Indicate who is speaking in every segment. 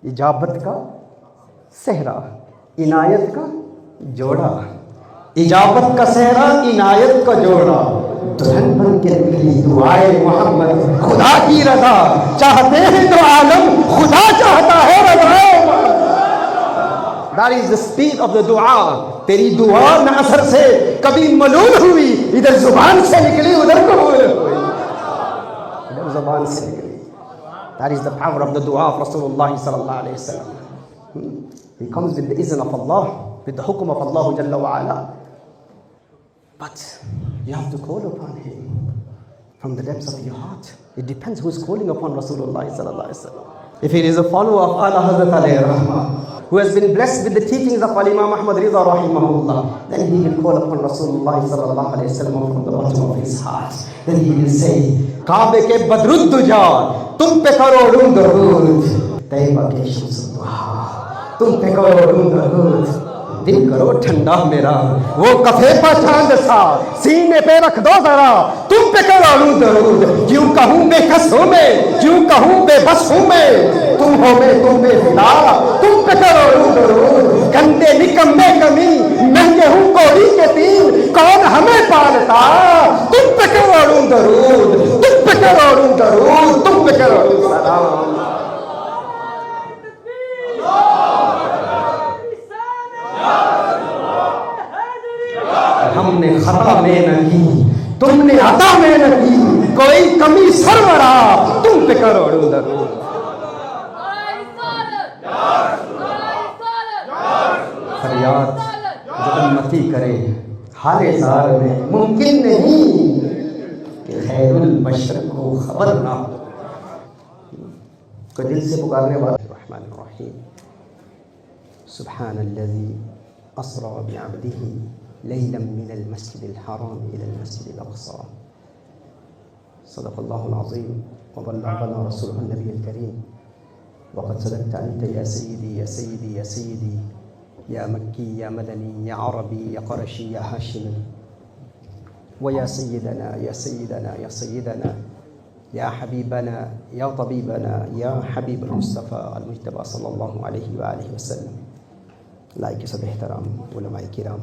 Speaker 1: اجابت کا صحرا عنایت کا جوڑا، اجابت کا صحرا عنایت کا جوڑا، دلہن بن کے نکلی دعائے محمد، خدا کی رضا چاہتے ہیں تو عالم خدا چاہتا ہے رضا۔ That is the speed of the دعا۔ تیری دعا نہ اثر سے کبھی ملول ہوئی، ادھر زبان سے نکلی ادھر قبول ہوئی، ادھر زبان سے نکلی۔ That is the power of the dua of Rasulullah sallallahu alayhi wa sallam. He comes with the izn of Allah, with the hukum of Allah Jalla wa Ala. But you have to call upon him from the depths of your heart. It depends who is calling upon Rasulullah sallallahu alayhi wa sallam. If he is a follower of Ala Hazrat alayhi rahmah, who has been blessed with the teachings of Imam Ahmad Ridha rahimahullah, then he will call upon Rasulullah sallallahu alayhi wa sallam from the bottom of his heart. Then he will say, Kabe ke badrud duja, تم پہ کروڑوں درود، طیبہ کے شمس الضحیٰ تم پہ کروڑوں درود، دل کرو ٹھنڈا میرا وہ کفے پہ چاند سا سینے پہ رکھ دو ذرا، تم پہ کروڑوں درود، کیوں کہوں بے کس ہوں میں، کیوں کہوں بے بس ہوں میں، تم ہو میں تم بے فدا، تم پہ کروڑوں درود، گندے نکمے کمی مہنگے ہوں کوڑی کے تین، کون ہمیں پالتا، تم پہ کروڑوں درود، تم پہ کروڑوں درود، تم پہ کروڑوں سلام۔ ہم نے خطا میں نہ کی، تم نے عطا میں نہ کی، کوئی کمی سرورا، تم پہ کروڑوں درود۔ فریاد جو امتی کرے حال زار میں ممکن نہیں کہ خیر البشر کو خبر نہ ہو۔ کوئی دل سے پکارنے والا۔ الرحمن الرحیم، سبحان الذی اسری بعبدہ لیلا من المسجد الحرام الى المسجد الاقصى، صدق اللہ العظیم وبلغنا رسولہ النبی الکریم، وقد صدقت انت یا سیدی یا سیدی یا سیدی یا مکی یا مدنی یا عربی یا قرشی یا ہاشمی، ویا سیدنا یا سیدنا یا سیدنا یا حبیبنا یا طبیبنا یا حبیب المصطفیٰ المجتبیٰ صلی اللہ علیہ وآلہ وسلم۔ لائق صد احترام علماء کرام،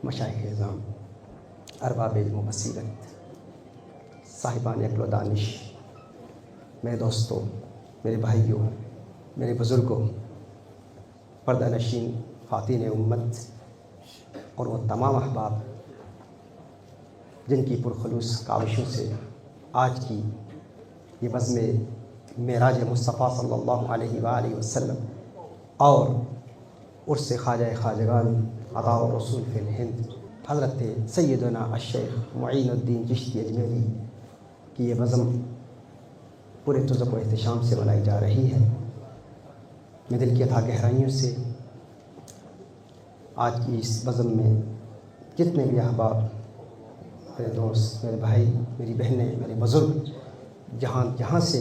Speaker 1: مشائخ اعظام، ارباب علم و بصیرت، صاحبان عقل و دانش، میرے دوستوں، میرے بھائیوں، میرے بزرگوں، پردہ نشین خواتین امت، اور وہ تمام احباب جن کی پرخلوص کاوشوں سے آج کی یہ بزم معراج مصطفیٰ صلی اللہ علیہ وآلہ وسلم اور عرس خواجہ خواجگان عطاء الرسول فی الہند حضرت سیدنا الشیخ معین الدین چشتی اجمیری کی یہ بزم پورے تذب و احتشام سے منائی جا رہی ہے۔ میں دل کی اتھا گہرائیوں سے آج کی اس بزم میں جتنے بھی احباب، میرے دوست، میرے بھائی، میری بہنیں، میرے بزرگ جہاں سے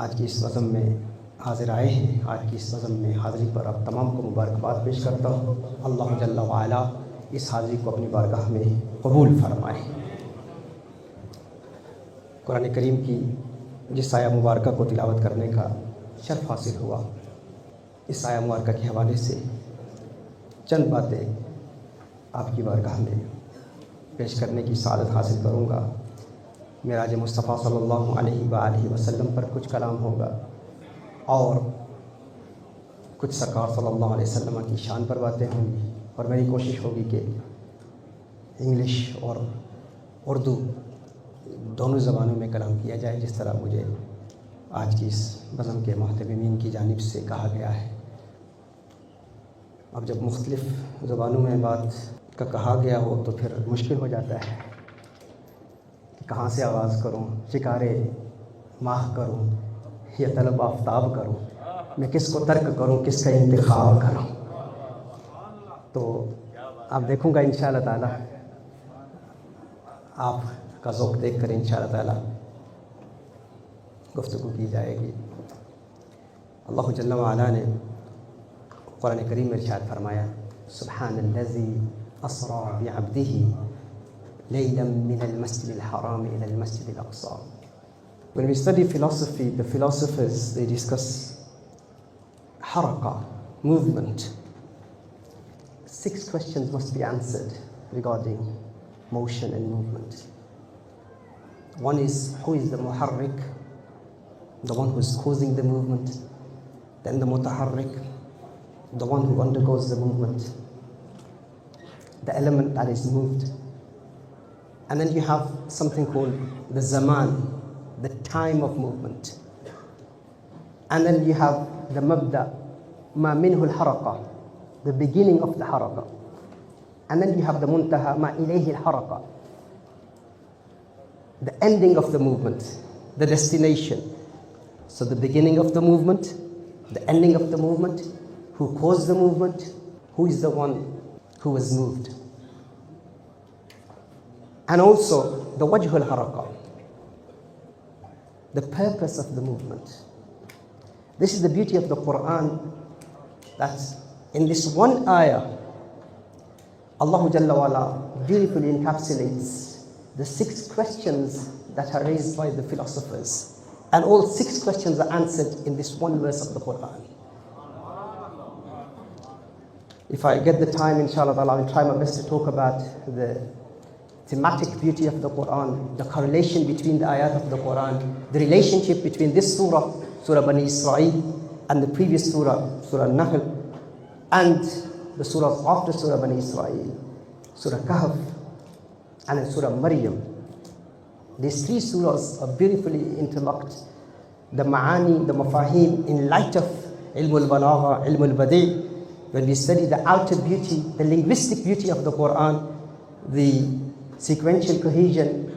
Speaker 1: آج کی اس بزم میں حاضر آئے ہیں، آج کی اس بزم میں حاضری پر آپ تمام کو مبارکباد پیش کرتا ہوں۔ اللہ جل وعلا اس حاضری کو اپنی بارگاہ میں قبول فرمائے۔ قرآن کریم کی جس آیہ مبارکہ کو تلاوت کرنے کا شرف حاصل ہوا، اس آیہ مبارکہ کے حوالے سے چند باتیں آپ کی بارگاہ میں پیش کرنے کی سعادت حاصل کروں گا۔ معراج مصطفیٰ صلی اللہ علیہ وآلہ وسلم پر کچھ کلام ہوگا، اور کچھ سرکار صلی اللہ علیہ وسلم کی شان پر باتیں ہوں گی، اور میری کوشش ہوگی کہ انگلش اور اردو دونوں زبانوں میں کلام کیا جائے، جس طرح مجھے آج کی اس بزم کے محتمین کی جانب سے کہا گیا ہے۔ اب جب مختلف زبانوں میں بات کا کہا گیا ہو تو پھر مشکل ہو جاتا ہے کہ کہاں سے آغاز کروں، شکارے ماہ کروں یا طلب آفتاب کروں، میں کس کو ترک کروں، کس کا انتخاب کروں۔ تو آپ دیکھوں گا انشاءاللہ تعالی، آپ کا ذوق دیکھ کر انشاءاللہ تعالی گفتگو کی جائے گی۔ اللہ جل وعلا نے قرآن کریم میں ارشاد فرمایا، سبحان الذی اسری بعبدہ لیلا من المسجد الحرام الى المسجد الاقصى۔ When we study philosophy, the philosophers, they discuss haraka, movement. 6 questions must be answered regarding motion and movement. One is, who is the muharrik? The one who is causing the movement. Then the mutaharrik, the one who undergoes the movement. The element that is moved. And then you have something called the zaman, the time of movement. And then you have the mabda, ma minhu al-haraqa, the beginning of the haraqa. And then you have the muntaha, ma ilayhi al-haraqa, the ending of the movement, the destination. So the beginning of the movement, the ending of the movement, who caused the movement, who is the one who was moved. And also the wajh al-haraqa, the purpose of the movement. This is the beauty of the Quran, that in this one ayah, Allah Jalla wa'ala beautifully encapsulates the 6 questions that are raised by the philosophers. And all 6 questions are answered in this one verse of the Quran. If I get the time, inshallah, I will try my best to talk about the thematic beauty of the Quran, the correlation between the ayat of the Quran, the relationship between this surah, Surah Bani Israel, and the previous surah, Surah Nahl, and the surahs after Surah Bani Israel, Surah Kahf, and Surah Maryam. These 3 surahs are beautifully interlocked. The ma'ani, the mafahim, in light of ilm al-balagha, ilm al-badi', when we study the outer beauty, the linguistic beauty of the Quran, the sequential cohesion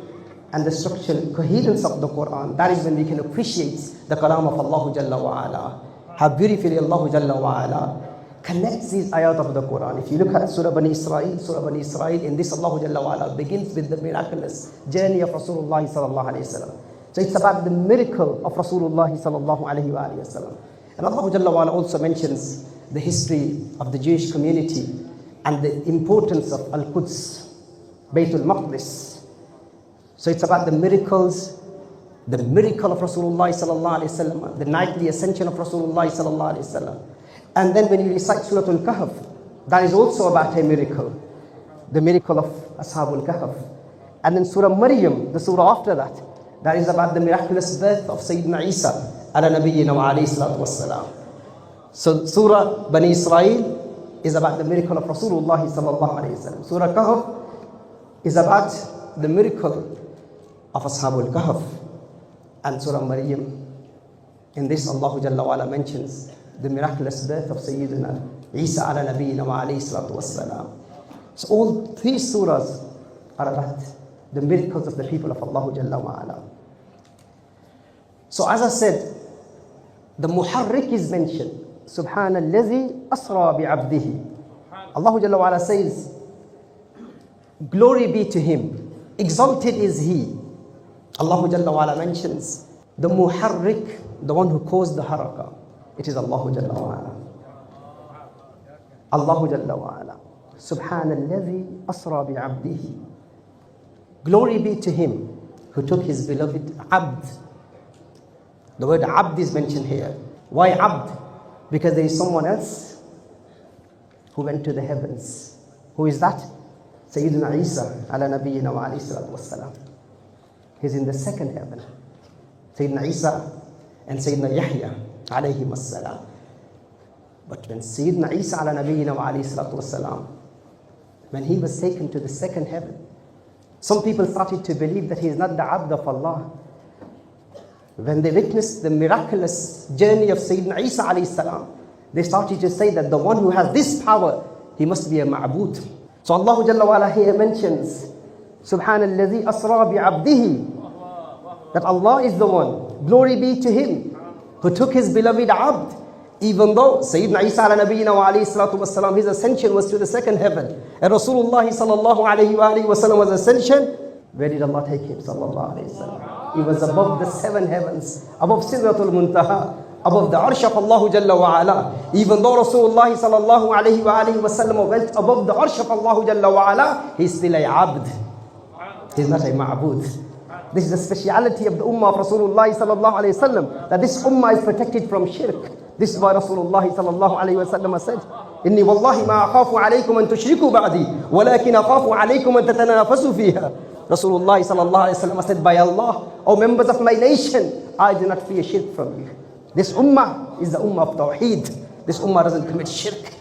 Speaker 1: and the structural coherence of the Quran, that is when we can appreciate the kalam of Allah Jalla wa Ala. How beautifully Allah Jalla wa Ala connects these ayat of the Quran. If you look at Surah Bani Israel, in this Allah Jalla wa Ala begins with the miraculous journey of Rasulullah sallallahu alayhi wa sallam. So it's about the miracle of Rasulullah sallallahu alayhi wa sallam. And Allah Jalla wa Ala also mentions the history of the Jewish community and the importance of Al-Quds, Baytul Maqdis. So it's about the miracles, the miracle of Rasulullah sallallahu alayhi wa sallam, the nightly ascension of Rasulullah sallallahu alayhi wa sallam. And then when you recite Surah Al-Kahf, that is also about a miracle, the miracle of Ashabul Kahf. And then Surah Maryam, the surah after that, that is about the miraculous birth of Sayyidina Isa ala nabiyyina wa alayhi salatu wassalam. So Surah Bani Israel is about the miracle of Rasulullah sallallahu alayhi wa sallam. Surah Kahf is about the miracle of Ashabul Kahf. And Surah Maryam, in this Allah Jalla wa Ala mentions the miraculous birth of Sayyidina Isa ala nabiyyina wa alayhi salatu wassalam. So all 3 surahs are about the miracles of the people of Allah Jalla wa Ala. So as I said, the muharrik is mentioned. Subhanallazi asra bi'abdihi. Allah Jalla wa Ala says, glory be to him, exalted is he. Allah Jalla wa Ala mentions the muharrik, the one who caused the haraka. It is Allah Jalla wa Ala. Allah Jalla wa Ala. Subhanallazi asra bi'abdihi. Glory be to him who took his beloved abd. The word abd is mentioned here. Why abd? Because there is someone else who went to the heavens. Who is that? Sayyidina Isa ala nabiyyina wa alayhi salatu wassalam. He's in the 2nd heaven. Sayyidina Isa and Sayyidina Yahya alayhi wassalam. But when Sayyidina Isa ala nabiyyina wa alayhi salatu wassalam, when he was taken to the 2nd heaven, some people started to believe that he is not the abd of Allah. When they witnessed the miraculous journey of Sayyidina Isa alayhi salam, they started to say that the one who has this power, he must be a ma'bud. So Allah Jalla wa Ala here mentions, Subhanallazi asra bi'abdihi, that Allah is the one, glory be to him, who took his beloved abd. Even though Sayyidina Isa ala nabiyyina wa alayhi salatu wassalam, his ascension was to the 2nd heaven. And Rasulullah sallallahu alayhi wa sallam was ascension. Where did Allah take him? Sallallahu alayhi wa sallam. He was above the 7 heavens, above Sidratul Muntaha, above the Arsh of Allah Jalla wa Ala. Even though Rasulullah sallallahu alayhi wa sallam went above the Arsh of Allah Jalla wa Ala, he's still a abd. He's not a ma'bud. This is the speciality of the ummah of Rasulullah sallallahu alayhi wa sallam, that this ummah is protected from shirk. This is why Rasulullah sallallahu alayhi wa sallam said, Inni wallahi ma akhafu alaykum an tushriku ba'di, walakin akhafu alaykum an tatanafasu fiha. Rasulullah sallallahu alayhi wa sallam said, by Allah, O members of my nation, I do not fear shirk from you. This ummah is the ummah of Tawheed. This ummah doesn't commit shirk.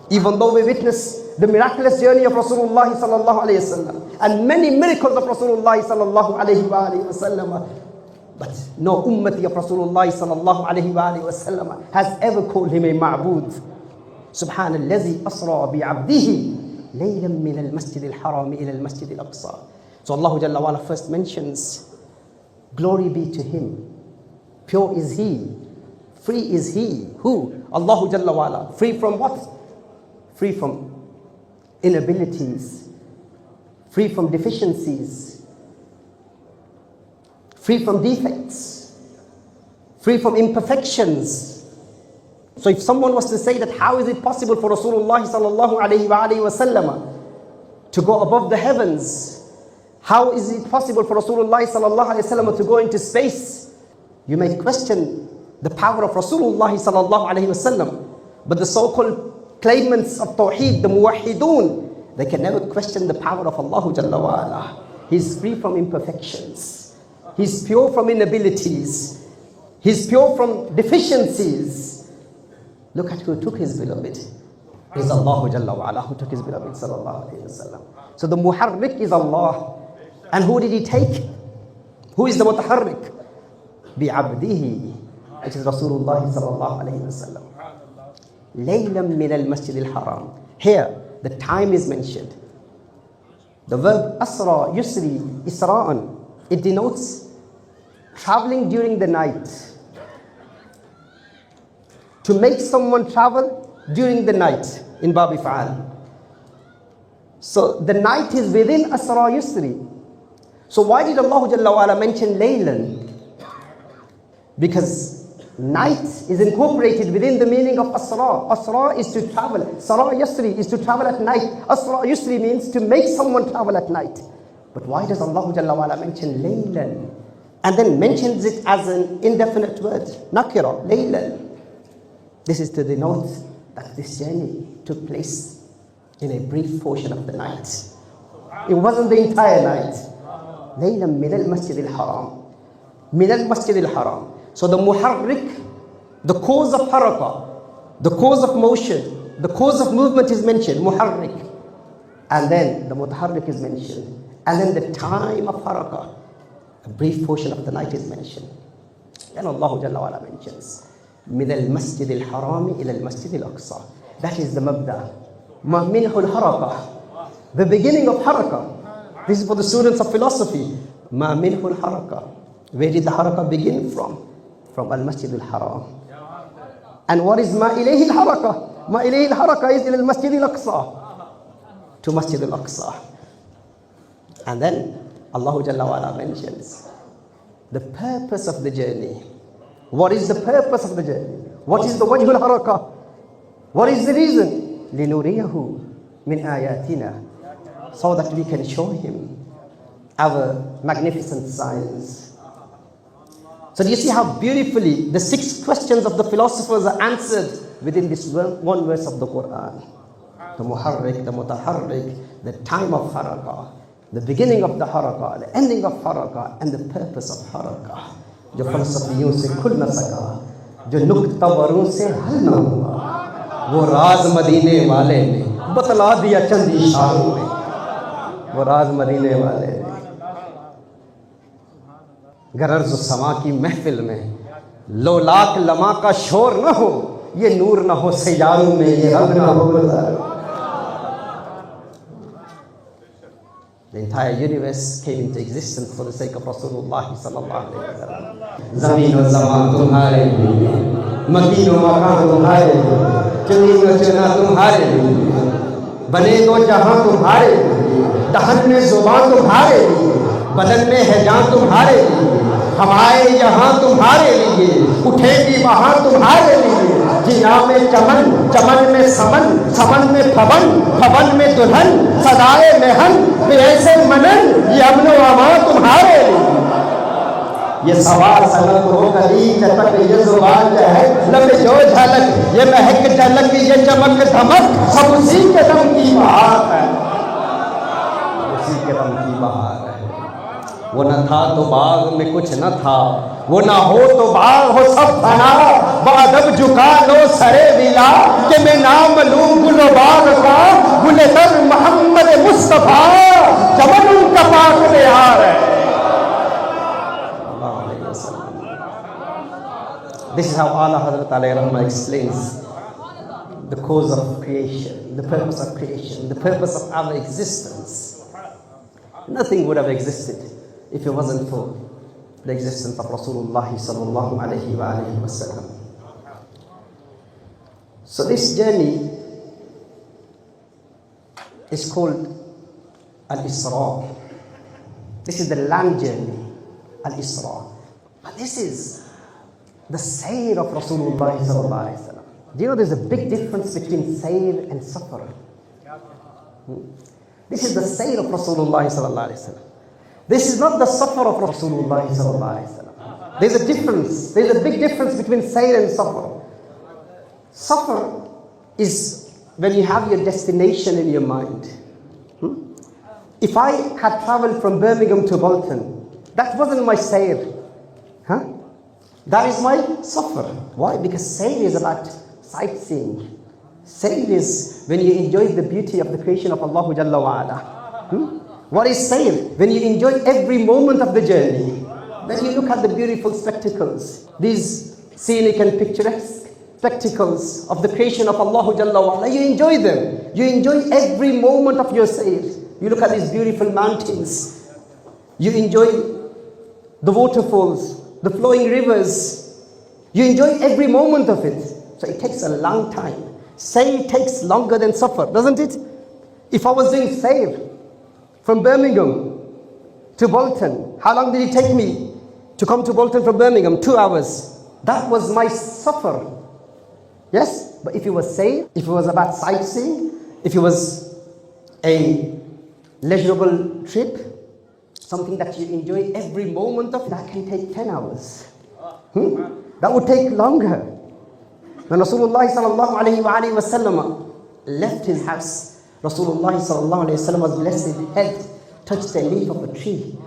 Speaker 1: Even though we witness the miraculous journey of Rasulullah sallallahu alayhi wa sallam and many miracles of Rasulullah sallallahu alayhi wa sallam, but no ummati of Rasulullah sallallahu alayhi wa sallam has ever called him a ma'bud. Subhanallazi asra bi'abdihi laylan min al-masjid al-haram ila al-masjid al-aqsa. So Allah Jalla wa Ala first mentions, glory be to him. Pure is he. Free is he. Who? Allah Jalla wa Ala. Free from what? Free from inabilities. Free from deficiencies. Free from defects. Free from imperfections. So if someone was to say that how is it possible for Rasulullah sallallahu alayhi wa sallam to go above the heavens? How is it possible for Rasulullah sallallahu alayhi wa sallam to go into space? You may question the power of Rasulullah sallallahu alayhi wa sallam, but the so-called claimants of Tawheed, the muwahhidun, they can never question the power of Allah Jalla wa Ala. He's free from imperfections. He's pure from inabilities. He's pure from deficiencies. Look at who took his beloved. It is Allah Jalla wa Ala who took his beloved sallallahu alayhi wa sallam. So the muharrik is Allah. And who did he take? Who is the mutaharrik? Bi'abdihi, which is Rasulullah sallallahu alayhi wa sallam. Laylam min al-masjid al-haram. Here, the time is mentioned. The verb asra, yusri, isra'an, it denotes traveling during the night. To make someone travel during the night in Babi Fa'al. So the night is within asra yusri. So why did Allah Jalla wa Ala mention laylan? Because night is incorporated within the meaning of asra. Asra is to travel. Sara yusri is to travel at night. Asra yusri means to make someone travel at night. But why does Allah Jalla wa Ala mention laylan? And then mentions it as an indefinite word. Nakira, laylan. This is to denote that this journey took place in a brief portion of the night. It wasn't the entire night. Laylan min al-masjid al-haram. Min al-masjid al-haram. So the muharrik, the cause of harakah, the cause of motion, the cause of movement is mentioned, muharrik. And then the mutaharrik is mentioned. And then the time of harakah, a brief portion of the night is mentioned. Then Allah Jalla wa Ala mentions, min al-masjid al-haram ila al-masjid al-aqsa. That is the mabda. Ma minhu al-harakah. The beginning of harakah. This is for the students of philosophy. Ma minhu al-harakah. Where did the harakah begin from? From al-masjid al-haram. And what is ma ilayhi al-harakah? Ma ilayhi al-harakah is ila al-masjid al-aqsa. To masjid al-aqsa. And then Allah Jalla wa Ala mentions the purpose of the journey. What is the purpose of the journey? What is the wajh al-harakah? What is the reason? لِنُرِيَهُ مِنْ آيَاتِنَا. So that we can show him our magnificent signs. So do you see how beautifully the 6 questions of the philosophers are answered within this one verse of the Quran? The muharrik, the mutaharrik, the time of harakah, the beginning of the harakah, the ending of harakah, and the purpose of harakah. जो फलसफियों से खुल न सका, जो नुक्तावरों से हल न हुआ, वो राज मदीने वाले ने बतला दिया चंद इशारों में. वो राज मदीने वाले ने. गरज समा की महफिल में लो लाख लमा का शोर न हो, ये नूर न हो सैयारों में, ये रंग न हो. The entire universe came into existence for the sake of Rasulullah sallallahu alaihi wasallam. Zameen और ज़मान तुम्हारे लिए, मकीन और मकान तुम्हारे लिए, चुनी और चुना तुम्हारे लिए, बने तो जहां तुम्हारे लिए, दहन में ज़ुबान तुम्हारे लिए, बदन में है जान तुम्हारे लिए, हम आए यहाँ तुम्हारे लिए, उठेगी वहाँ तुम्हारे लिए. जिना में चमन, चमन में समन, समन में फबन, फबन में दुल्हन, सदाए मेहन, ऐसे मनन, ये अमन व अमान तुम्हारे लिए. ये सवाल सनत हो कली चटक ये जुबान जो है, लबे जो झलक, ये महक झलक, ये चमक धमक, सब उसी के दम की बहार है, उसी के दम की बहार है। वो न था तो बाग में कुछ न था, वो ना हो तो बाग हो सब फना, बादब झुका लो सरे विला, कि मैं नाम लूं गुल बाग का, गुल तर मोहम्मद मुस्तफा, चमन उनका पाक प्यार है। This is how Allah Hazrat alayhi rahmah explains the cause of creation, the purpose of creation, the purpose of our existence. Nothing would have existed if it wasn't for the existence of Rasulullah sallallahu alayhi wa sallam. So this journey is called Al-Isra. This is the land journey, Al-Isra. But this is the sayr of Rasulullah sallallahu alayhi wa sallam. Do you know there's a big difference between sayr and safar? This is the sayr of Rasulullah sallallahu alayhi wa sallam. This is not the safar of Rasulullah sallallahu alayhi wa sallam. There's a difference. There's a big difference between sayr and safar. Safar is when you have your destination in your mind. If I had traveled from Birmingham to Bolton, that wasn't my sayr. That is my safar. Why? Because sayr is about sightseeing. Sayr is when you enjoy the beauty of the creation of Allah Jalla wa Ala. What is sayr? When you enjoy every moment of the journey. When you look at the beautiful spectacles, these scenic and picturesque spectacles of the creation of Allah Jalla wa Ala, you enjoy them. You enjoy every moment of your sayr. You look at these beautiful mountains. You enjoy the waterfalls, the flowing rivers. You enjoy every moment of it. So it takes a long time. Sayr takes longer than safar, doesn't it? If I was doing sayr from Birmingham to Bolton, how long did it take me to come to Bolton from Birmingham? 2 hours. That was my safar. Yes? But if it was sayr, if it was about sightseeing, if it was a leisurable trip, something that you enjoy every moment of, that can take 10 hours. That would take longer. When Rasulullah sallallahu alayhi wa sallam left his house, Rasulullah sallallahu alayhi wa sallam was blessed, his head touched a leaf of a tree.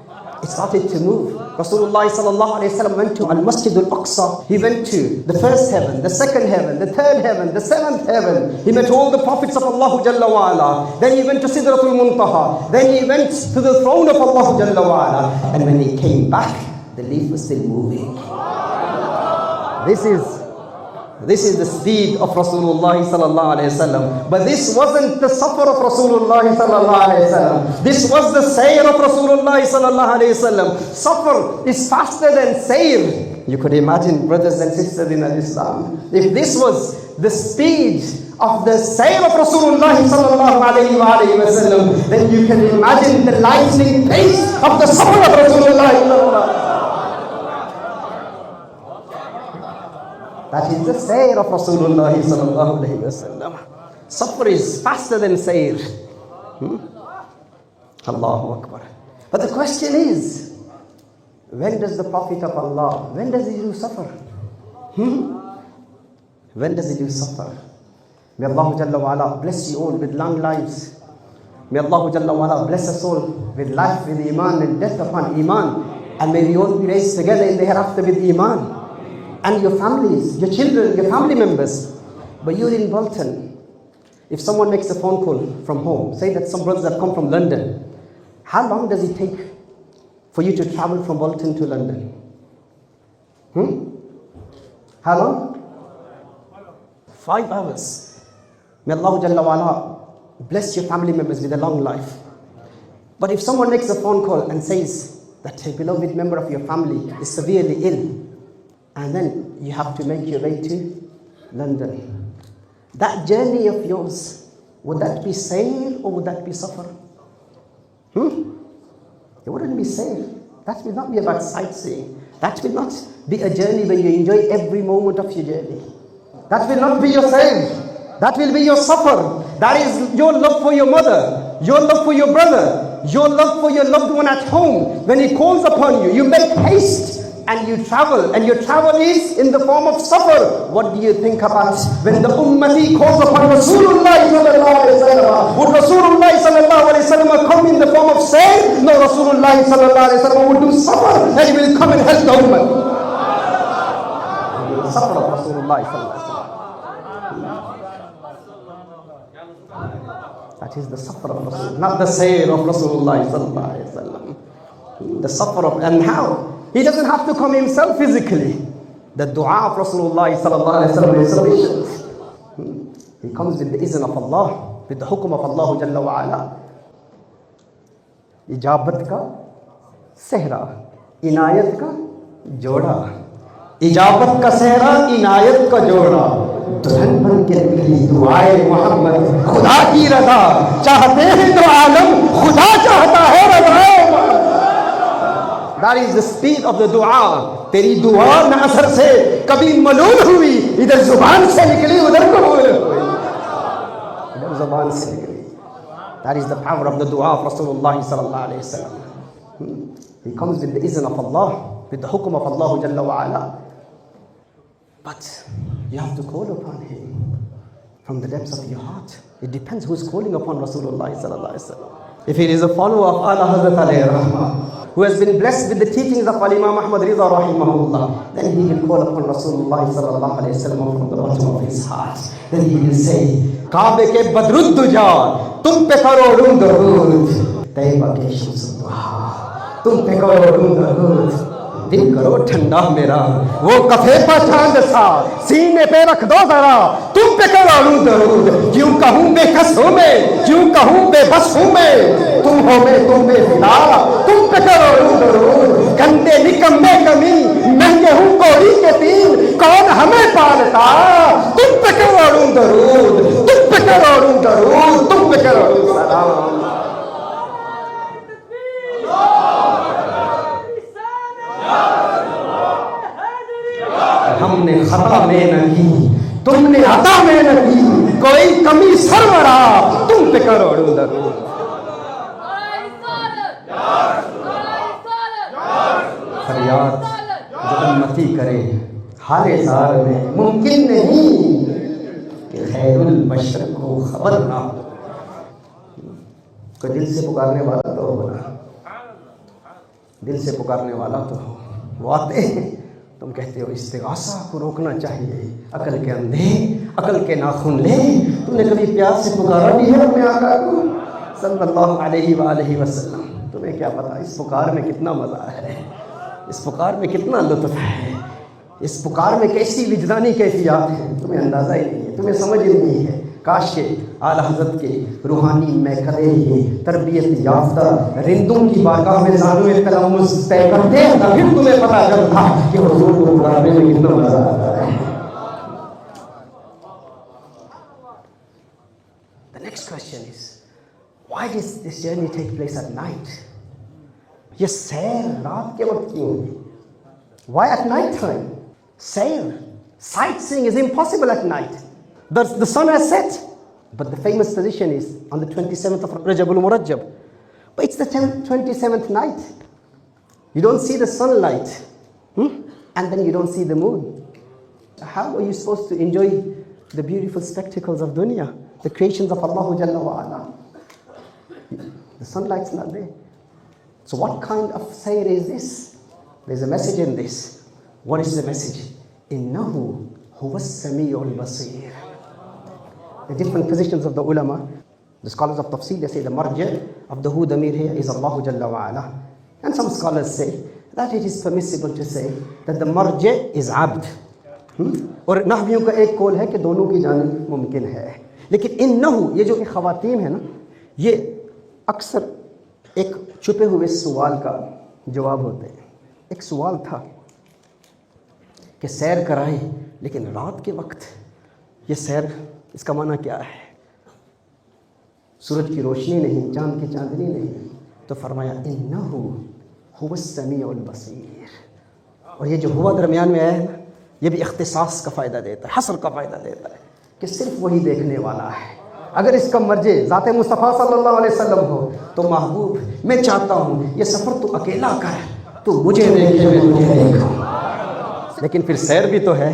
Speaker 1: It started to move. Rasulullah sallallahu alayhi wa sallam went to Al-Masjid Al-Aqsa. He went to the first heaven, the second heaven, the third heaven, the seventh heaven. He met all the prophets of Allah Jalla wa Ala. Then he went to Sidratul Muntaha. Then he went to the throne of Allah Jalla wa Ala. And when he came back, the leaf was still moving. This is the speed of Rasulullah sallallahu alayhi wasallam. But this wasn't the safar of Rasulullah sallallahu alayhi wasallam. This was the sayr of Rasulullah sallallahu alayhi wasallam. Safar is faster than sayr. You could imagine, brothers and sisters in Islam, if this was the speed of the sayr of Rasulullah sallallahu alayhi wasallam, then you can imagine the lightning pace of the safar of Rasulullah sallallahu alayhi wasallam. That is the sayr of Rasulullah sallallahu alayhi wa sallam. Safar is faster than sayr. Allahu Akbar. But the question is, when does the Prophet of Allah, when does he do safar? When does he do safar? May Allah Jalla wa Ala bless you all with long lives. May Allah Jalla wa Ala bless us all with life, with iman, and death upon iman. And may we all be raised together in the hereafter with iman. And your families, your children, your family members. But you're in Bolton. If someone makes a phone call from home, say that some brothers have come from London, how long does it take for you to travel from Bolton to London? How long? 5 hours. May Allah Jalla wa Ala bless your family members with a long life. But if someone makes a phone call and says that a beloved member of your family is severely ill, and then you have to make your way to London, that journey of yours, would that be sayr or would that be safar? It wouldn't be sayr. That will not be about sightseeing. That will not be a journey where you enjoy every moment of your journey. That will not be your sayr. That will be your safar. That is your love for your mother, your love for your brother, your love for your loved one at home. When he calls upon you, you make haste and you travel, and your travel is in the form of safar. What do you think about when the ummati calls upon Rasulullah sallallahu alaihi wasallam? Would Rasulullah sallallahu alaihi wasallam come in the form of sayr? No, Rasulullah sallallahu alaihi wasallam would do safar, and he will come and help the ummah. Safar of Rasulullah sallallahu alaihi wasallam. That is the safar of Rasul, not the sayr of Rasulullah sallallahu alaihi wasallam. The safar of, and how? He doesn't have to come himself physically. The dua of Rasulullah sallallahu alaihi wasallam is sufficient. He comes with the izn of Allah, with the hukum of Allah jalla wa ala. Ijabat ka sehra, inayat ka joda. Ijabat ka sehra, inayat ka joda. दुल्हन बन के निकली दुआए मोहम्मद, खुदा की रजा चाहते हैं तो आलम, खुदा चाहता है रज़ाए Mohammad. That is the speed of the dua. तेरी दुआ न असर से कभी मलूल हुई, इधर जुबान से निकली उधर कबूल हुई, इधर जुबान से निकली. That is the power of the dua of Rasulullah sallallahu alaihi wasallam. He comes with the izn of Allah, with the hukum of Allah jalla wa ala. But you have to call upon him from the depths of your heart. It depends who is calling upon Rasulullah sallallahu alaihi wasallam. If he is a follower of Allah Hazrat alayhi rahmah, who has been blessed with the teachings of Imam Ahmad Rida rahimahullah, then he will call upon Rasulullah sallallahu alaihi wasallam from the bottom of his heart. Then he will say, Kabe ke badrud duja, tum pe karodun darud, Taiba ke shamsud duha, tum pe karodun darud. दिल करो ठंडा मेरा, वो कफे पर चांद सा सीने पे रख दो जरा, तुम पे करो दरूद. क्यों कहूँ बेकस हूँ मैं, क्यों कहूँ बेबस हूँ मैं, तुम हो मैं तुम पे फिदा, तुम पे करो दरूद. गंदे निकम्मे कमी महंगे हूँ कोड़ी के तीन, कौन हमें पालता, तुम पे करो दरूद, तुम पे करो दरूद, तुम पे करो सलाम. हमने खता में न की, तुमने अता में न की, कोई कमी सरवरा, तुम पे करोड़ों दरूद. फरियाद जो उम्मती करे हाले साल में, मुमकिन नहीं कि खैरुल बशर को खबर ना हो. कोई दिल से पुकारने वाला तो हो ना, दिल से पुकारने वाला तो हो. वो आते हैं, तुम कहते हो इस्तिगासा को रोकना चाहिए, अकल के अंधे अकल के नाखून ले. तुमने कभी प्यार से पुकारा नहीं है अपने आका को सल्लल्लाहु अलैहि वसल्लम? तुम्हें क्या पता इस पुकार में कितना मज़ा है, इस पुकार में कितना लुत्फ़ है, इस पुकार में कैसी विजदानी कैफियत है. तुम्हें अंदाज़ा ही नहीं है, तुम्हें समझ ही नहीं है. काश के आला हज़रत के रूहानी महकदे ये तरबियत याफ्ता रिंदों की बारगाह में ज़ानुए तलम्मुस तय करते, तभी तुम्हें पता चलता कि हुज़ूर को बुलाने में कितना मज़ा आता है. The next question is, why does this journey take place at night? ये सैर रात के वक्त क्यों होगी? Why at night time? Sair, sightseeing is impossible at night. The sun has set, but the famous position is on the 27th of Rajab al-Murajjab. But it's the 27th night. You don't see the sunlight, and then you don't see the moon. How are you supposed to enjoy the beautiful spectacles of dunya, the creations of Allah Jalla wa Ala? The sunlight's not there. So what kind of sayr is this? There's a message in this. What is the message? Innahu huwa as-sami'ul basir. The different positions of the ulama, the scholars of tafsir, they say the marja of the hu damir here is Allah Jalla wa Ala. And some scholars say that it is permissible to say that the marja is abd. اور نحویوں کا ایک قول ہے کہ دونوں کی جانب ممکن ہے. لیکن انہو یہ جو خواتین ہیں نا, یہ اکثر ایک چھپے ہوئے سوال کا جواب ہوتے ہیں. ایک سوال تھا کہ سیر کرائیں لیکن رات کے وقت, یہ سیر اس کا معنی کیا ہے؟ سورج کی روشنی نہیں, چاند کی چاندنی نہیں. تو فرمایا انہو هو السمیع البصیر. اور یہ جو ہوا درمیان میں آیا ہے نا, یہ بھی اختصاص کا فائدہ دیتا ہے, حصر کا فائدہ دیتا ہے کہ صرف وہی دیکھنے والا ہے. اگر اس کا مرجع ذات مصطفیٰ صلی اللہ علیہ وسلم ہو تو محبوب میں چاہتا ہوں یہ سفر تو اکیلا کر, तू मुझे देखे मैं तुझे देखूं। लेकिन फिर सैर भी तो है,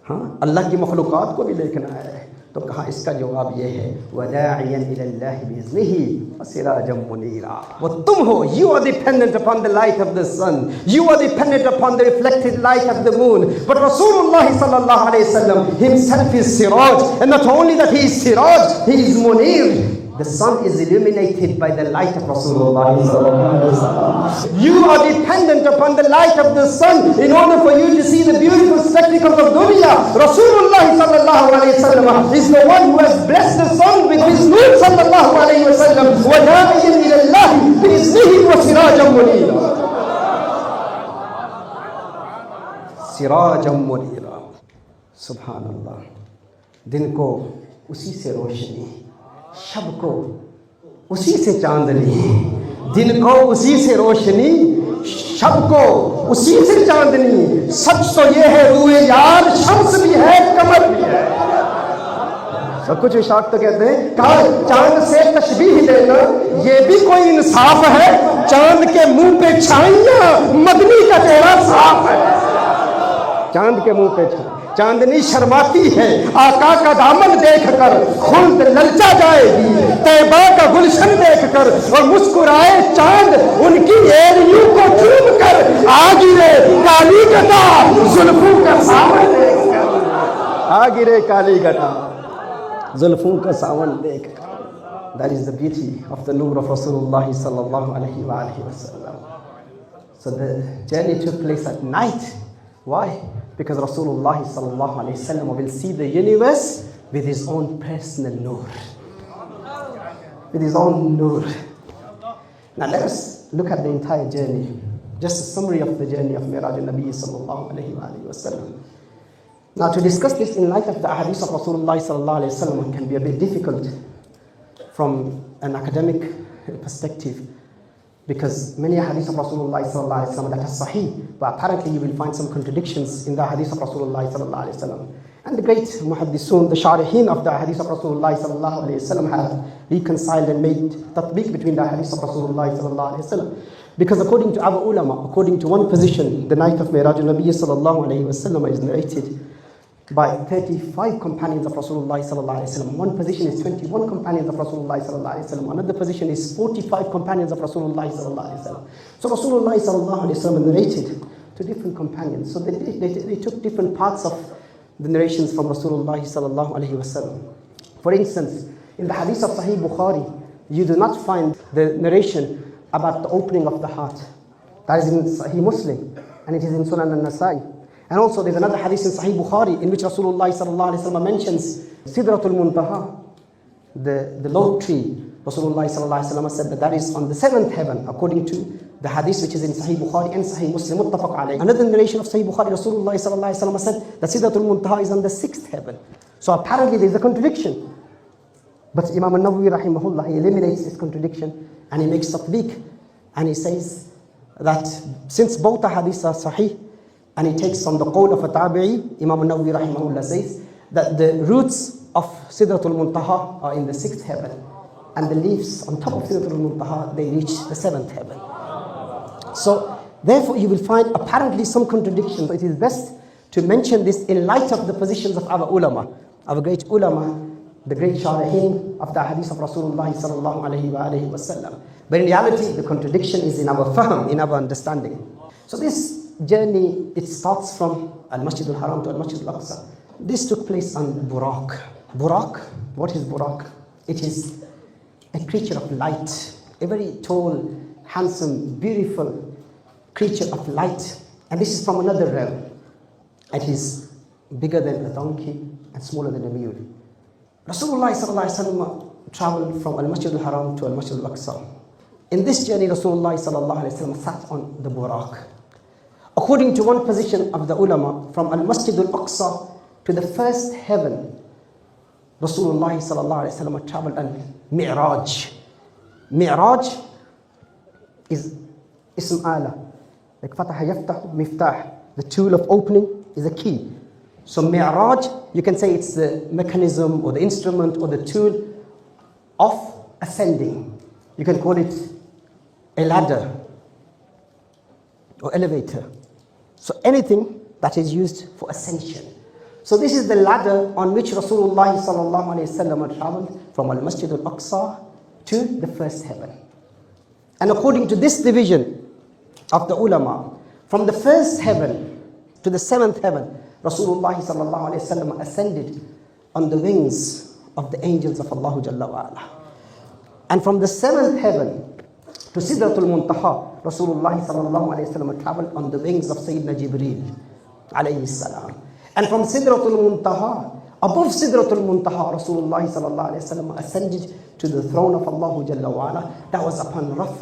Speaker 1: हाँ, अल्लाह की मखलूक़ात को भी देखना है। तो कहा इसका जवाब ये है, वदाइयन इलल्लाहि बिइज़्निही वसिराजम मुनीरा। वो तुम हो, you are dependent upon the light of the sun, you are dependent upon the reflected light of the moon, but Rasulullah sallallahu alaihi wasallam himself is siraj, and not only that he is siraj, he is munir. The sun is illuminated by the light of Rasulullah sallallahu alaihi wasallam. You are dependent upon the light of the sun in order for you to see the beautiful spectacles of dunya. Rasulullah sallallahu alaihi wasallam is the one who has blessed the sun with his nur sallallahu alaihi wasallam. Wa da'iyan ila Allah bi iznihi wa sirajan munira. Sirajan munira. Subhanallah. दिन को उसी से रोशनी, शब को उसी से चांदनी, दिन को उसी से रोशनी, शब को उसी से चांदनी। सच तो ये है रूए यार, शम्स भी है कमर भी है। सब कुछ इशाक तो कहते हैं, कहा चांद से तशबीह देना ये भी कोई इंसाफ है। चांद के मुंह पे छाइयां, मदनी का चेहरा साफ है। चांद के मुंह पे चांदनी शर्माती है, आका का दामन देखकर खुल्द ललचा जाएगी। तैबा का गुलशन देखकर और मुस्कुराए चांद, उनकी एरियों को चूम कर आ गिरे काली गदा जुल्फों का सावन देखकर। आ गिरे काली गदा जुल्फों का सावन देखकर। That is the beauty of the nur of Rasulullah sallallahu alaihi wasallam. So the journey took place at night. Why? Because Rasulullah sallallahu alaihi wasallam will see the universe with his own personal nur. With his own nur. Now let us look at the entire journey. Just a summary of the journey of Miraj al-Nabi sallallahu alaihi wasallam. Now to discuss this in light of the hadith of Rasulullah sallallahu alaihi wasallam can be a bit difficult from an academic perspective, because many hadiths of Rasulullah sallallahu alaihi wasallam that are sahih, but apparently you will find some contradictions in the hadith of Rasulullah sallallahu alaihi wasallam. And the great muhaddisun, the sharihin of the hadith of Rasulullah sallallahu alaihi wasallam have reconciled and made tatbiq between the hadith of Rasulullah sallallahu alaihi wasallam. Because according to our ulama, according to one position, the night of Miraj al-Nabi sallallahu alaihi wasallam is narrated by 35 companions of Rasulullah sallallahu alaihi wasallam. One position is 21 companions of Rasulullah sallallahu alaihi wasallam. Another position is 45 companions of Rasulullah sallallahu alaihi wasallam. So Rasulullah sallallahu alaihi wasallam narrated to different companions. So they took different parts of the narrations from Rasulullah sallallahu alaihi wasallam. For instance, in the hadith of Sahih Bukhari, you do not find the narration about the opening of the heart. That is in Sahih Muslim, and it is in Sunan al-Nasai. And also there's another hadith in Sahih Bukhari in which Rasulullah sallallahu alaihi wasallam mentions Sidratul Muntaha, the low tree. Rasulullah sallallahu alaihi wasallam said that is on the 7th heaven, according to the hadith which is in Sahih Bukhari and Sahih Muslim, muttafaq alayh. Another narration of Sahih Bukhari, Rasulullah sallallahu alaihi wasallam said that Sidratul Muntaha is on the 6th heaven. So apparently there is a contradiction. But Imam al-Nawawi rahimahullah, he eliminates this contradiction and he makes tatbiq, and he says that since both the hadiths are sahih, and he takes from the qawl of a tabi'i, Imam al-Nawawi rahimahullah says that the roots of Sidratul Muntaha are in the 6th heaven, and the leaves on top of Sidratul Muntaha, they reach the 7th heaven. So therefore you will find apparently some contradiction. So it is best to mention this in light of the positions of our ulama, our great ulama, the great sharihin of the hadith of Rasulullah sallallahu alaihi wasallam. But in reality, the contradiction is in our fahm, in our understanding. So this journey, it starts from Al-Masjid al-Haram to Al-Masjid al-Aqsa. This took place on Buraq. Buraq, what is Buraq? It is a creature of light, a very tall, handsome, beautiful creature of light. And this is from another realm. It is bigger than a donkey and smaller than a mule. Rasulullah sallallahu alaihi wasallam traveled from Al-Masjid al-Haram to Al-Masjid al-Aqsa. In this journey, Rasulullah sallallahu alaihi wasallam sat on the Buraq. According to one position of the ulama, from Al-Masjid al-Aqsa to the first heaven, Rasulullah sallallahu alaihi wasallam traveled on Mi'raj. Mi'raj is ism ala, like fataha yaftahu, miftah. The tool of opening is a key. So Mi'raj, you can say it's the mechanism or the instrument or the tool of ascending. You can call it a ladder or elevator. So anything that is used for ascension. So this is the ladder on which Rasulullah sallallahu alayhi wasallam traveled from Al-Masjid Al-Aqsa to the first heaven. And according to this division of the ulama, from the first heaven to the seventh heaven, Rasulullah sallallahu alayhi wasallam ascended on the wings of the angels of Allah Jalla wa Ala. And from the seventh heaven to Sidratul Muntaha, Rasulullah sallallahu alayhi wasallam traveled on the wings of Sayyidina Jibreel alayhi salam. And from Sidratul Muntaha, above Sidratul Muntaha, Rasulullah sallallahu alayhi wasallam ascended to the throne of Allah Jalla wa Ala. That was upon Raf.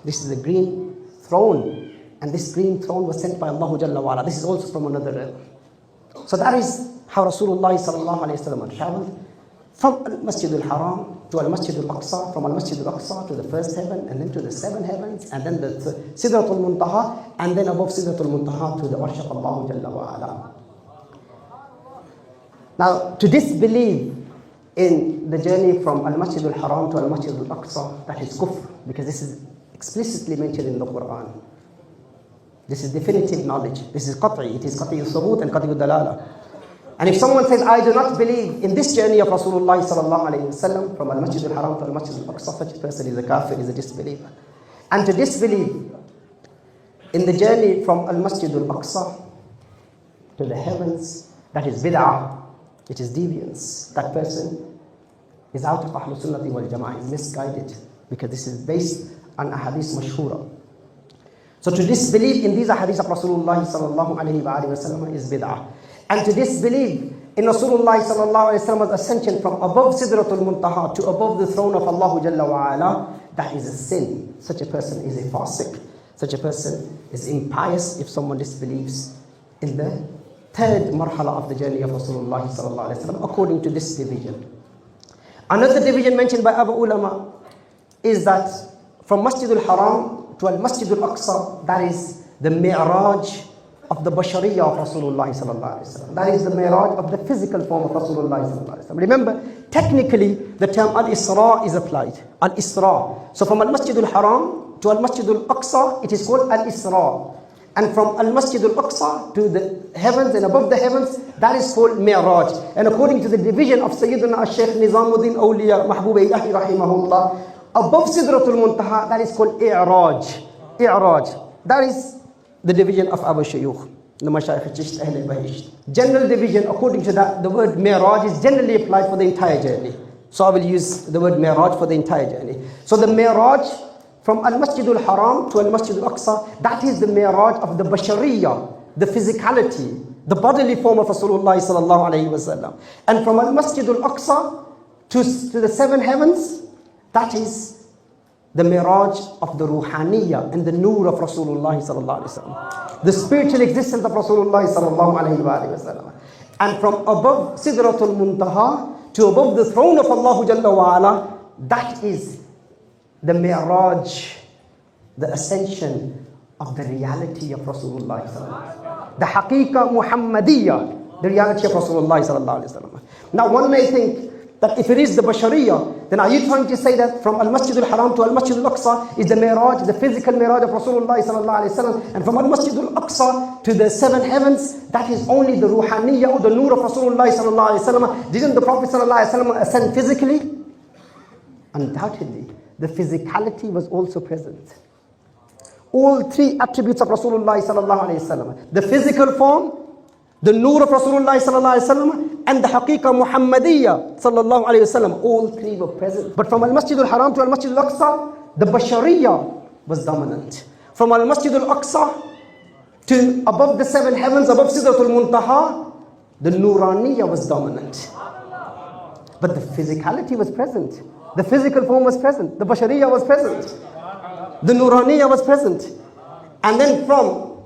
Speaker 1: This is a green throne. And this green throne was sent by Allah Jalla wa Ala. This is also from another realm. So that is how Rasulullah sallallahu alayhi wasallam traveled from Al-Masjid Al-Haram to Al-Masjid Al-Aqsa, from Al-Masjid Al-Aqsa to the first heaven, and then to the seven heavens, and then the Sidratul Muntaha, and then above Sidratul Muntaha to the Arsh of Allah Jalla wa Ala. Now, to disbelieve in the journey from Al-Masjid Al-Haram to Al-Masjid Al-Aqsa, that is kufr, because this is explicitly mentioned in the Quran. This is definitive knowledge. This is qat'i. It is qat'i al-thubut and qat'i al-dalala. And if someone says, I do not believe in this journey of Rasulullah sallallahu alayhi wasallam from Al-Masjid Al-Haram to Al-Masjid Al-Aqsa, such a person is a kafir, is a disbeliever. And to disbelieve in the journey from Al-Masjid Al-Aqsa to the heavens, that is bid'ah, it is deviance. That person is out of Ahlul Sunnati wal Jama'ah, is misguided, because this is based on ahadith mashhura. So to disbelieve in these ahadith of Rasulullah sallallahu alayhi wa sallam is bid'ah. And to disbelieve in Rasulullah sallallahu alayhi wa sallam's ascension from above Sidratul Muntaha to above the throne of Allah Jalla wa Ala, that is a sin. Such a person is a fasiq. Such a person is impious if someone disbelieves in the third marhala of the journey of Rasulullah sallallahu alayhi wa sallam, according to this division. Another division mentioned by Abu Ulama is that from Masjid Al-Haram to Al-Masjid Al-Aqsa, that is the mi'raj of the bashariyah of Rasulullah sallallahu alayhi wa sallam. That is the mi'raj of the physical form of Rasulullah sallallahu alayhi wa sallam. Remember, technically the term Al-Isra is applied. Al-Isra. So from Al-Masjid Al-Haram to Al-Masjid Al-Aqsa, it is called Al-Isra. And from Al-Masjid Al-Aqsa to the heavens and above the heavens, that is called Mi'raj. And according to the division of Sayyidina al-Shaykh Nizamuddin Awliya Mahbub Ilahi Rahimahullah, above Sidratul Muntaha, that is called I'raj. I'raj. That is the division of Abu Shayukh, the Mashayikh Chisht Ahl Bahisht. General division, according to that, the word Mi'raj is generally applied for the entire journey. So I will use the word Mi'raj for the entire journey. So the Mi'raj from Al-Masjid Al-Haram to Al-Masjid Al-Aqsa, that is the mi'raj of the bashariyah, the physicality, the bodily form of Rasulullah sallallahu alayhi wa sallam. And from Al-Masjid Al-Aqsa to the seven heavens, that is the mi'raj of the ruhaniyah and the nur of Rasulullah sallallahu alayhi wa sallam, the spiritual existence of Rasulullah sallallahu alayhi wa sallam. And from above Sidratul Muntaha to above the throne of Allah Jalla wa Ala, that is the mi'raj, the ascension of the reality of Rasulullah sallallahu alaihi wasallam, the haqiqa Muhammadiyya, the reality of Rasulullah sallallahu alaihi wasallam. Now one may think that if it is the bashariyah, then are you trying to say that from Al-Masjid Al-Haram to Al-Masjid Al-Aqsa is the mi'raj, the physical mi'raj of Rasulullah sallallahu alaihi wasallam, and from Al-Masjid Al-Aqsa to the seven heavens, that is only the ruhaniyya or the nur of Rasulullah sallallahu alaihi wasallam? Didn't the Prophet sallallahu alaihi wasallam ascend physically? Undoubtedly. The physicality was also present. All three attributes of Rasulullah sallallahu alayhi wasallam, the physical form, the nur of Rasulullah sallallahu alayhi wasallam, and the haqiqa Muhammadiyya sallallahu alayhi wasallam, all three were present. But from Al-Masjid Al-Haram to Al-Masjid Al-Aqsa, the bashariyah was dominant. From Al-Masjid Al-Aqsa to above the seven heavens, above Sidratul Muntaha, the nuraniyah was dominant. But the physicality was present. The physical form was present. The bashariyah was present. The nuraniyah was present. And then from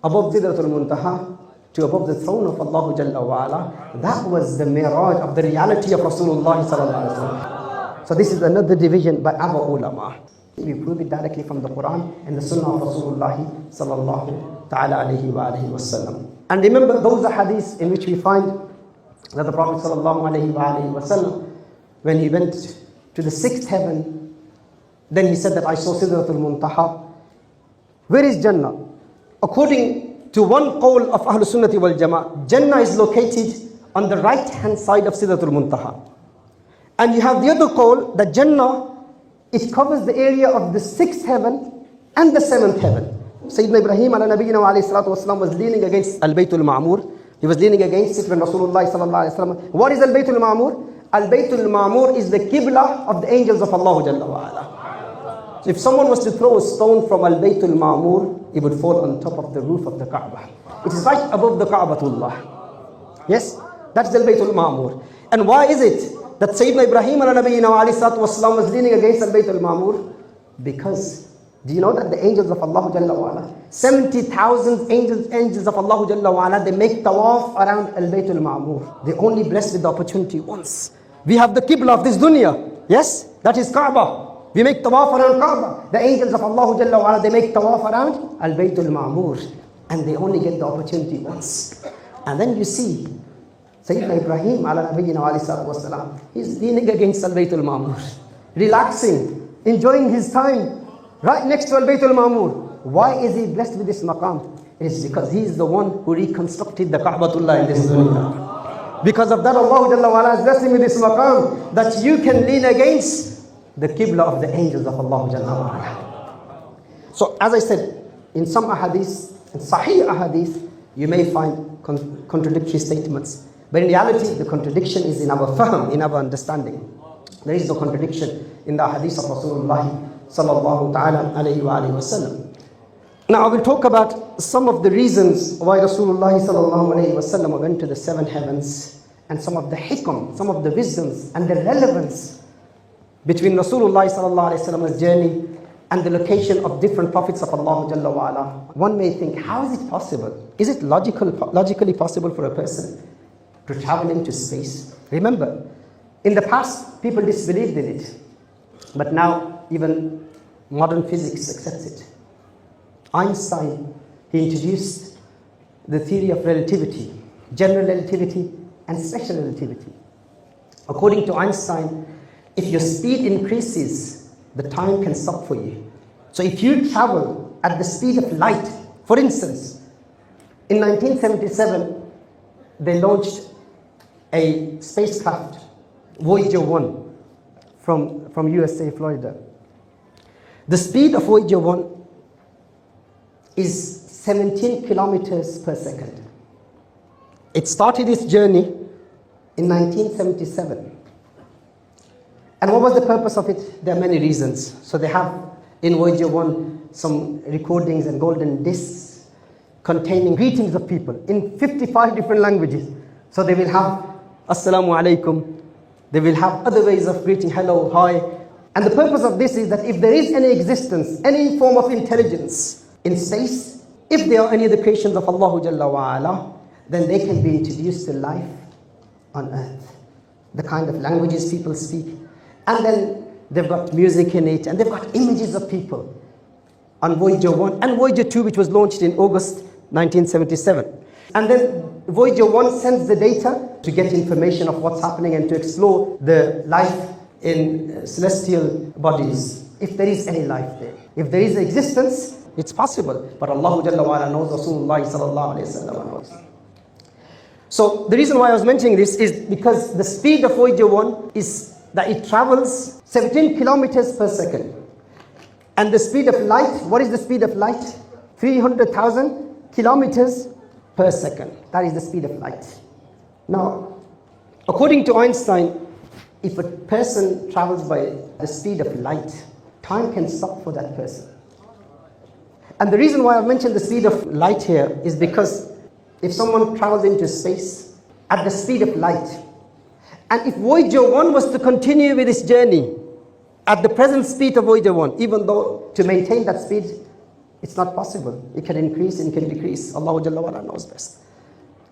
Speaker 1: above Sidratul Muntaha to above the throne of Allah Jalla wa Ala, that was the mi'raj of the reality of Rasulullah sallallahu alaihi wasallam. So this is another division by Abu Ulama. We prove it directly from the Quran and the Sunnah of Rasulullah sallallahu ta'ala alayhi wa alihi wasallam. And remember those hadiths in which we find that the Prophet sallallahu alayhi wa alihi wasallam, when he went to the sixth heaven, then he said that I saw Sidratul Muntaha. Where is Jannah? According to one qawl of Ahlul Sunnati wal Jama'ah, Jannah is located on the right hand side of Sidratul Muntaha. And you have the other qawl that Jannah, it covers the area of the 6th heaven and the 7th heaven. Sayyidina Ibrahim ala nabiyyina wa alayhi salatu wasalam was leaning against Al-Baytul Ma'mur. He was leaning against it when Rasulullah sallallahu alayhi wa sallam. What is Al-Baytul Ma'mur? Al-Baytul Ma'mur is the Qibla of the angels of Allah Jalla wa Ala. So if someone was to throw a stone from Al-Baytul Ma'mur, it would fall on top of the roof of the Kaaba. It is right above the Ka'batullah. Yes, that's Al-Baytul Ma'mur. And why is it that Sayyidina Ibrahim ala nabiyyina wa alayhi salatu wasalam was leaning against Al-Baytul Ma'mur? Because do you know that the angels of Allah Jalla wa Ala, 70,000 angels of Allah Jalla wa Ala, they make tawaf around Al-Baytul Ma'mur. They only blessed with the opportunity once. We have the Qibla of this dunya. Yes, that is Kaaba. We make tawaf around Kaaba. The angels of Allah Jalla wa Ala, they make tawaf around Al-Baytul Ma'mur. And they only get the opportunity once. And then you see Sayyidina Ibrahim ala nabiyyina wa alayhi salatu wasalam, he's leaning against Al-Baytul Ma'mur, relaxing, enjoying his time right next to Al-Baytul Ma'mur. Why is he blessed with this maqam? It is because he is the one who reconstructed the Ka'batullah in this dunya. Because of that, Allah Jalla wa Ala has blessed him with this maqam, that you can lean against the Qibla of the angels of Allah Jalla wa Ala. So as I said, in some ahadith, in Sahih ahadith, you may find contradictory statements. But in reality, the contradiction is in our fahm, in our understanding. There is no contradiction in the hadith of Rasulullah sallallahu ta'ala alayhi wa alayhi wa sallam. Now I will talk about some of the reasons why Rasulullah sallallahu alayhi wa sallam went to the 7 heavens, and some of the hikam, some of the wisdoms and the relevance between Rasulullah sallallahu alayhi wa sallam's journey and the location of different prophets of Allah Jalla wa Ala. One may think, how is it possible? Is it logically possible for a person to travel into space? Remember, in the past, people disbelieved in it. But now, even modern physics accepts it. Einstein, he introduced the theory of relativity, general relativity and special relativity. According to Einstein, if your speed increases, the time can stop for you. So if you travel at the speed of light, for instance, in 1977, they launched a spacecraft, Voyager 1, from USA, Florida. The speed of Voyager 1 is 17 kilometers per second. It started its journey in 1977. And what was the purpose of it? There are many reasons. So they have in Voyager 1 some recordings and golden discs containing greetings of people in 55 different languages. So they will have Assalamu alaikum. They will have other ways of greeting, hello, hi. And the purpose of this is that if there is any existence, any form of intelligence in space, if there are any of the creations of Allah Jalla wa Ala, then they can be introduced to life on earth. The kind of languages people speak. And then they've got music in it, and they've got images of people on Voyager 1 and Voyager 2, which was launched in August 1977. And then Voyager 1 sends the data to get information of what's happening and to explore the life in celestial bodies, if there is any life there. If there is existence, it's possible. But Allah Jalla wa Ala knows, Rasulullah sallallahu alayhi wa sallam knows. So the reason why I was mentioning this is because the speed of Voyager 1 is that it travels 17 kilometers per second. And the speed of light, what is the speed of light? 300,000 kilometers per second. That is the speed of light. Now, according to Einstein, if a person travels by the speed of light, time can stop for that person. And the reason why I've mentioned the speed of light here is because if someone travels into space at the speed of light, and if Voyager 1 was to continue with its journey at the present speed of Voyager 1, even though to maintain that speed, it's not possible. It can increase, it can decrease. Allah Jalla wa Ala knows best.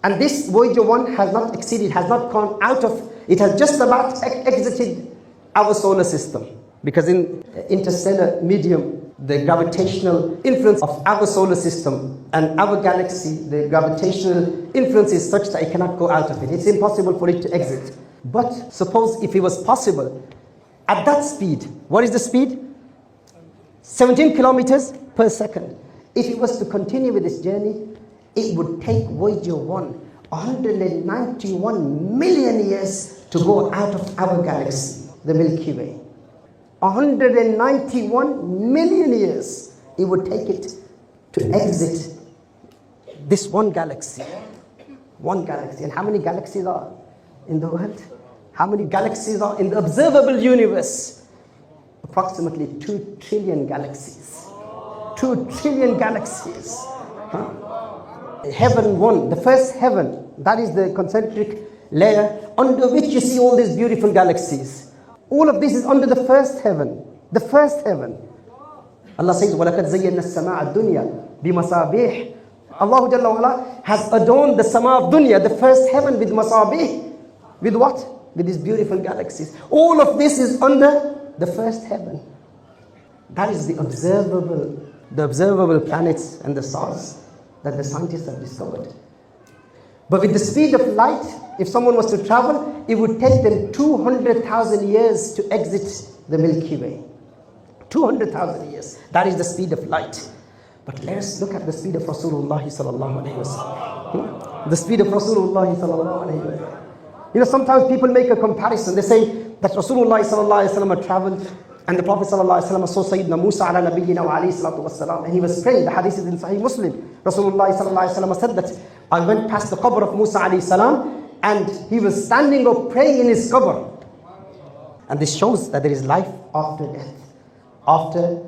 Speaker 1: And this Voyager 1 has not exceeded, has not gone out of, it has just about exited our solar system. Because in interstellar medium, the gravitational influence of our solar system and our galaxy, the gravitational influence is such that it cannot go out of it. It's impossible for it to exit. But suppose if it was possible, at that speed, what is the speed? 17 kilometers per second. if it was to continue with this journey, it would take Voyager 1 191 million years to go out of our galaxy, the Milky Way. 191 million years it would take it to exit this one galaxy. One galaxy. And how many galaxies are in the world? How many galaxies are in the observable universe? Approximately 2 trillion galaxies. 2 trillion galaxies. Heaven 1, the first heaven, that is the concentric layer under which you see all these beautiful galaxies. All of this is under the first heaven. The first heaven. Allah says, وَلَقَدْ زَيَّنَّا السَّمَاءَ الدُّنْيا بِمَصَابِيحِ. Allah Jalla wa'ala has adorned the sama of dunya, the first heaven, with masabih. With what? With these beautiful galaxies. All of this is under the first heaven. That is the observable planets and the stars that the scientists have discovered. But with the speed of light, if someone was to travel, it would take them 200,000 years to exit the Milky Way. 200,000 years. That is the speed of light. But let us look at the speed of Rasulullah sallallahu alayhi wa sallam. The speed of Rasulullah sallallahu alayhi wa sallam. You know, sometimes people make a comparison. They say that Rasulullah sallallahu alayhi wa sallam traveled, and the Prophet sallallahu alayhi wa sallam saw Sayyidina Musa ala nabiyyina wa alayhi salatu wa salam, and he was praying. The hadith is in Sahih Muslim. Rasulullah sallallahu alayhi wa sallam said that I went past the qabr of Musa alayhi salam, and he was standing up praying in his qabr. And this shows that there is life after death. After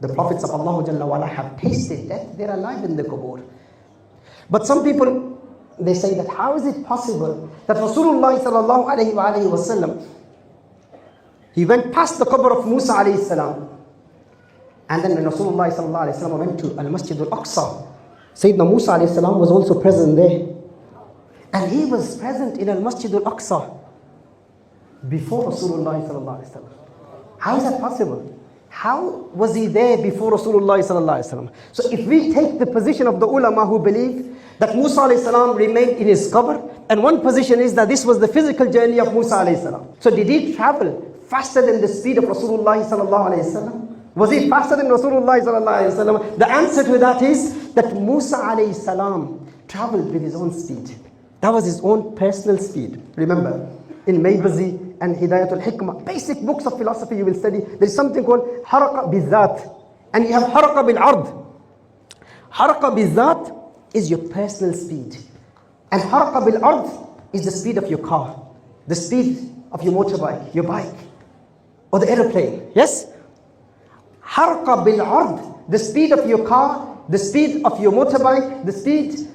Speaker 1: the prophets of Allah Jalla wa'ala have tasted death, they are alive in the qabr. But some people, they say that how is it possible that Rasulullah sallallahu alayhi wa sallam, he went past the qabr of Musa alayhi salam, and then when Rasulullah sallallahu alayhi wa sallam went to al-Masjid al-Aqsa, Sayyidina Musa alayhi salam was also present there, and he was present in al-Masjid al-Aqsa before Rasulullah sallallahu alayhi wa sallam. How is that possible? How was he there before Rasulullah sallallahu alayhi wa sallam? So if we take the position of the ulama who believe that Musa alayhi salam remained in his qabr, and one position is that this was the physical journey of Musa alayhi salam. So did he travel faster than the speed of Rasulullah sallallahu alayhi wa sallam? Was he faster than Rasulullah sallallahu alayhi wa sallam? The answer to that is that Musa alayhi salam traveled with his own speed. That was his own personal speed. Remember, in Maybazi and Hidayatul Hikmah, basic books of philosophy you will study, there is something called Haraka Bizat, and you have Haraka Bil Ard. Haraka Bizat is your personal speed, and Haraka Bil Ard is the speed of your car, the speed of your motorbike, your bike, or the aeroplane. Yes? Haraka Bil Ard, the speed of your car, the speed of your motorbike, the speed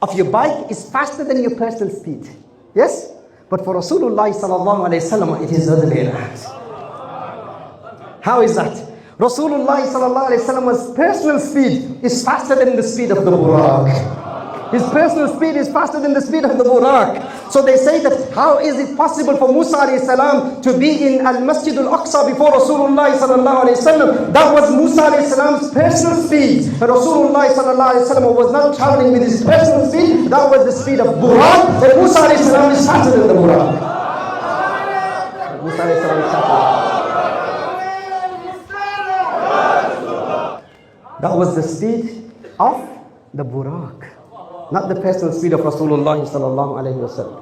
Speaker 1: of your bike is faster than your personal speed. Yes? But for Rasulullah sallallahu alayhi wa sallam, it is the other way around. How is that? Rasulullah sallallahu alayhi wa sallam's personal speed is faster than the speed of the Buraq. His personal speed is faster than the speed of the Buraq. So they say that how is it possible for Musa alayhi salam to be in al-Masjid al-Aqsa before Rasulullah sallallahu alayhi wa sallam? That was Musa alayhi salam's personal speed. But Rasulullah sallallahu alayhi wa sallam was not traveling with his personal speed. That was the speed of Buraq. And Musa alayhi salam is faster than the Buraq. Musa alayhi salam is faster. That was the speed of the Buraq, not the personal speed of Rasulullah sallallahu alayhi wa sallam.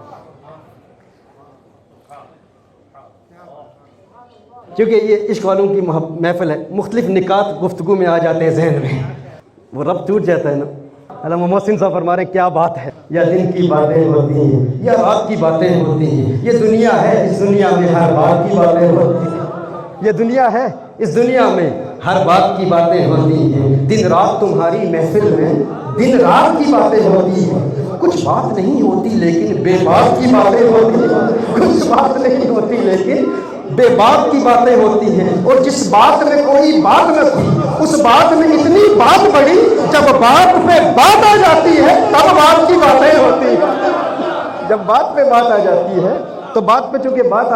Speaker 1: क्योंकि ये इश्क वालों की महफिल है, मुख्तलिफ निकात गुफ्तगू में आ जाते हैं जहन में, वो रब टूट जाता है ना। अल्लामा मोहसिन साहब फरमा रहे क्या बात है, या दिन की बातें होती हैं या रात की बातें होती हैं, ये दुनिया है इस दुनिया में हर बात की बातें होती हैं, ये दुनिया है इस दुनिया में हर बात की बातें होती हैं, दिन रात तुम्हारी महफिल में दिन रात की बातें होती हैं, कुछ बात नहीं होती लेकिन बेबात की बातें होती हैं, कुछ बात नहीं होती लेकिन बेबात की बातें होती हैं, और जिस बात में कोई बात न थी उस बात में इतनी बात बढ़ी, जब बात पे बात आ जाती है तब बात की बातें होती हैं। जब बात पे बात आ जाती है तो बात पे चूंकि बात आ